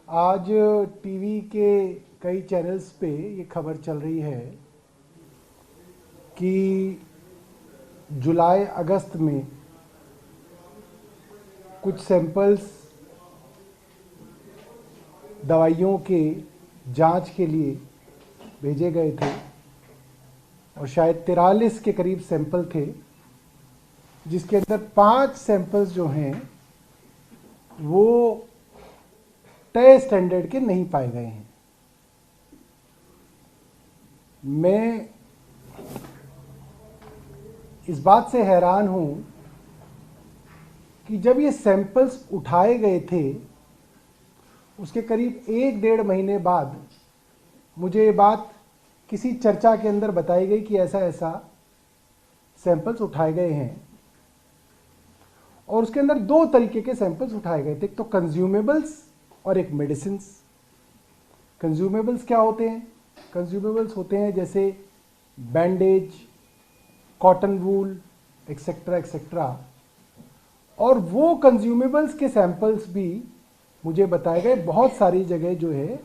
आज टीवी के कई चैनल्स पे ये खबर चल रही है कि जुलाई अगस्त में कुछ सैंपल्स दवाइयों के जांच के लिए भेजे गए थे और शायद 43 के करीब सैंपल थे, जिसके अंदर 5 सैंपल्स जो हैं वो तय स्टैंडर्ड के नहीं पाए गए हैं। मैं इस बात से हैरान हूं कि जब ये सैंपल्स उठाए गए थे उसके करीब 1-1.5 महीने बाद मुझे ये बात किसी चर्चा के अंदर बताई गई कि ऐसा ऐसा सैंपल्स उठाए गए हैं। और उसके अंदर 2 तरीके के सैंपल्स उठाए गए थे, एक तो कंज्यूमेबल्स और एक मेडिसिन। कंज्यूमेबल्स क्या होते हैं? कंज्यूमेबल्स होते हैं जैसे bandage, cotton wool, etcetera etcetera. और वो कंज्यूमेबल्स के सैंपल्स भी मुझे बताए गए बहुत सारी जगह जो है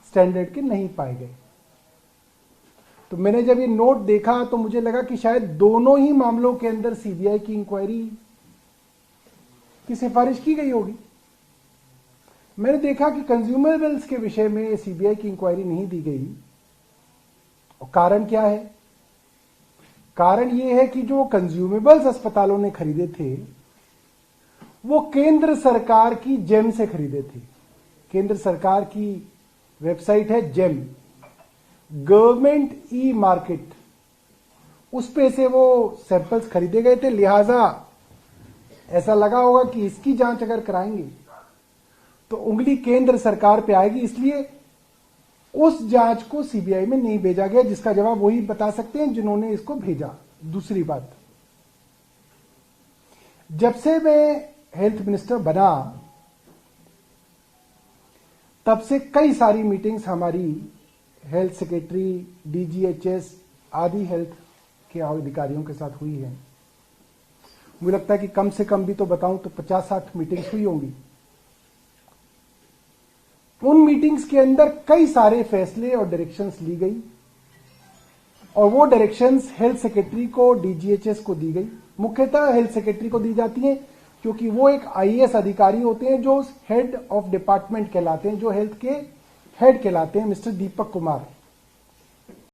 स्टैंडर्ड के नहीं पाए गए। तो मैंने जब ये नोट देखा तो मुझे लगा कि शायद दोनों ही मामलों के अंदर सीबीआई की इंक्वायरी की सिफारिश की गई होगी। मैंने देखा कि कंज्यूमेबल्स के विषय में सीबीआई की इंक्वायरी नहीं दी गई। और कारण क्या है? कारण यह है कि जो कंज्यूमेबल्स अस्पतालों ने खरीदे थे वो केंद्र सरकार की जेम से खरीदे थे। केंद्र सरकार की वेबसाइट है जेम, गवर्नमेंट ई मार्केट, उस पे से वो सैंपल्स खरीदे गए थे। लिहाजा ऐसा लगा होगा कि इसकी जांच अगर कराएंगे तो उंगली केंद्र सरकार पे आएगी, इसलिए उस जांच को सीबीआई में नहीं भेजा गया, जिसका जवाब वही बता सकते हैं जिन्होंने इसको भेजा। दूसरी बात, जब से मैं हेल्थ मिनिस्टर बना तब से कई सारी मीटिंग्स हमारी हेल्थ सेक्रेटरी, डीजीएचएस आदि हेल्थ के अधिकारियों के साथ हुई है। मुझे लगता है कि कम से कम भी तो बताऊं तो 50-60 मीटिंग्स हुई होंगी। उन मीटिंग्स के अंदर कई सारे फैसले और डायरेक्शंस ली गई और वो डायरेक्शंस हेल्थ सेक्रेटरी को, डीजीएचएस को दी गई। मुख्यतः हेल्थ सेक्रेटरी को दी जाती हैं क्योंकि वो एक आईएएस अधिकारी होते हैं जो हेड ऑफ डिपार्टमेंट कहलाते हैं, जो हेल्थ के हेड कहलाते हैं, मिस्टर दीपक कुमार।